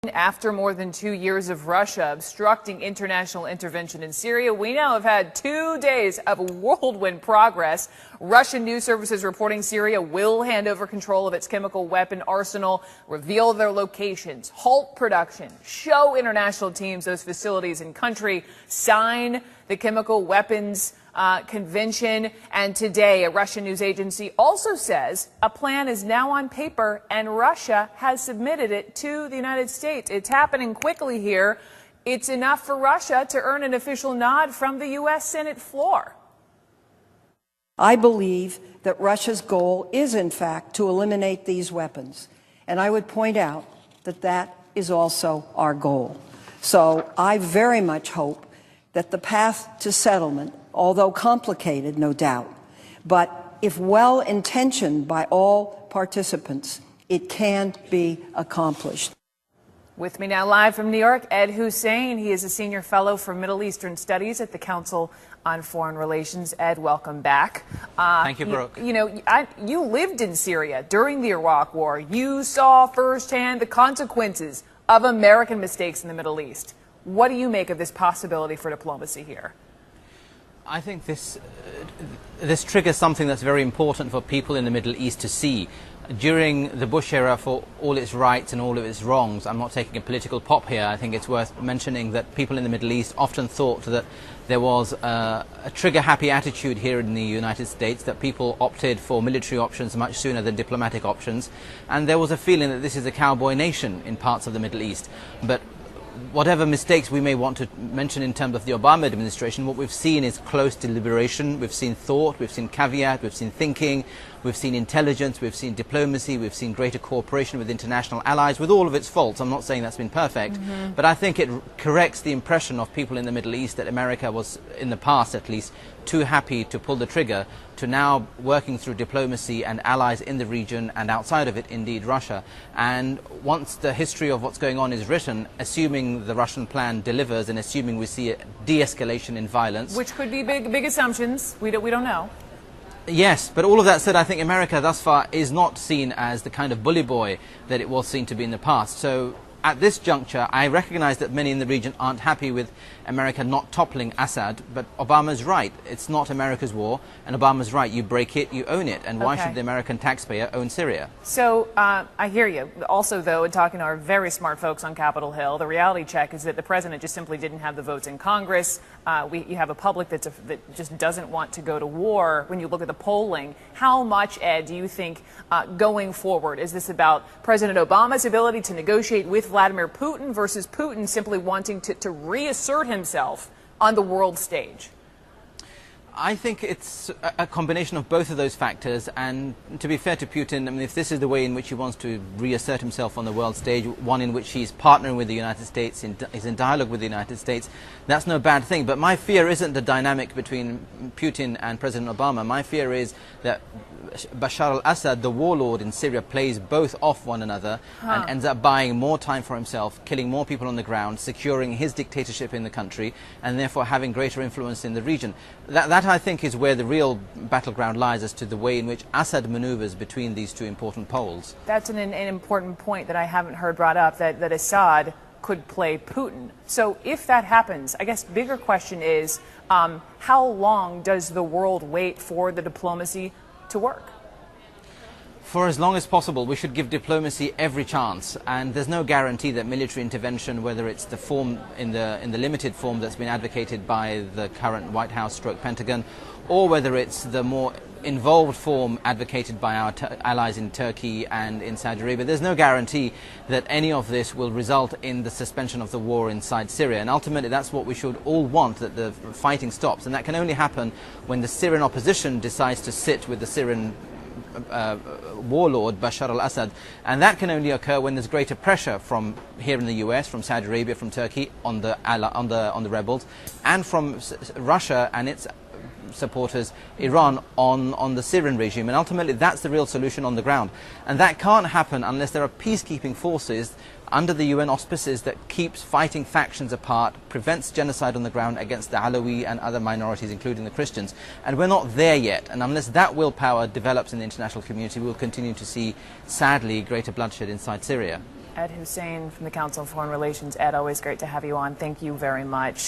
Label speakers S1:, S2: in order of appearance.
S1: After more than 2 years of Russia obstructing international intervention in Syria, we now have had 2 days of whirlwind progress. Russian news services reporting Syria will hand over control of its chemical weapon arsenal, reveal their locations, halt production, show international teams those facilities in country, sign the chemical weapons convention. And today, a Russian news agency also says a plan is now on paper and Russia has submitted it to the United States. It's happening quickly here. It's enough for Russia to earn an official nod from the U.S. Senate floor.
S2: I believe that Russia's goal is, in fact, to eliminate these weapons. And I would point out that that is also our goal. So I very much hope that the path to settlement, although complicated, no doubt, but if well-intentioned by all participants, it can be accomplished.
S1: With me now live from New York, Ed Hussein. He is a senior fellow for Middle Eastern Studies at the Council on Foreign Relations. Ed, welcome back.
S3: Thank you, Brooke.
S1: You lived in Syria during the Iraq War. You saw firsthand the consequences of American mistakes in the Middle East. What do you make of this possibility for diplomacy here?
S3: I think this triggers something that's very important for people in the Middle East to see. During the Bush era, for all its rights and all of its wrongs, I'm not taking a political pop here, I think it's worth mentioning that people in the Middle East often thought that there was a trigger-happy attitude here in the United States, that people opted for military options much sooner than diplomatic options, and there was a feeling that this is a cowboy nation in parts of the Middle East. But whatever mistakes we may want to mention in terms of the Obama administration, what we've seen is close deliberation, we've seen thought, we've seen caveat, we've seen thinking, we've seen intelligence, we've seen diplomacy, we've seen greater cooperation with international allies, with all of its faults. I'm not saying that's been perfect, but I think it corrects the impression of people in the Middle East that America was, in the past at least, too happy to pull the trigger, to now working through diplomacy and allies in the region and outside of it, indeed Russia. And once the history of what's going on is written, assuming the Russian plan delivers and assuming we see a de-escalation in violence.
S1: Which could be big assumptions. We don't know.
S3: Yes, but all of that said, I think America thus far is not seen as the kind of bully boy that it was seen to be in the past. So at this juncture, I recognize that many in the region aren't happy with America not toppling Assad, but Obama's right. It's not America's war, and Obama's right. You break it, you own it. And why should the American taxpayer own Syria?
S1: So I hear you. Also, though, in talking to our very smart folks on Capitol Hill, the reality check is that the president just simply didn't have the votes in Congress. You have a public that just doesn't want to go to war. When you look at the polling, how much, Ed, do you think going forward, is this about President Obama's ability to negotiate with Vladimir Putin versus Putin simply wanting to reassert himself on the world stage?
S3: I think it's a combination of both of those factors, and to be fair to Putin, I mean, if this is the way in which he wants to reassert himself on the world stage, one in which he's partnering with the United States, is in dialogue with the United States, that's no bad thing. But my fear isn't the dynamic between Putin and President Obama. My fear is that Bashar al-Assad, the warlord in Syria, plays both off one another and ends up buying more time for himself, killing more people on the ground, securing his dictatorship in the country, and therefore having greater influence in the region. That I think is where the real battleground lies, as to the way in which Assad maneuvers between these two important poles.
S1: That's an important point that I haven't heard brought up, that Assad could play Putin. So if that happens, I guess bigger question is, how long does the world wait for the diplomacy to work?
S3: For as long as possible. We should give diplomacy every chance, and there's no guarantee that military intervention, whether it's the form in the limited form that's been advocated by the current White House / Pentagon, or whether it's the more involved form advocated by our allies in Turkey and in Saudi Arabia, there's no guarantee that any of this will result in the suspension of the war inside Syria. And ultimately that's what we should all want, that the fighting stops, and that can only happen when the Syrian opposition decides to sit with the Syrian warlord Bashar al-Assad, and that can only occur when there's greater pressure from here in the US, from Saudi Arabia, from Turkey on the rebels, and from Russia and its supporters, Iran, on the Syrian regime. And ultimately that's the real solution on the ground, and that can't happen unless there are peacekeeping forces under the UN auspices that keeps fighting factions apart, prevents genocide on the ground against the Alawi and other minorities, including the Christians. And we're not there yet, and unless that willpower develops in the international community, we'll continue to see, sadly, greater bloodshed inside Syria.
S1: Ed Hussein from the Council on Foreign Relations. Ed, always great to have you on. Thank you very much.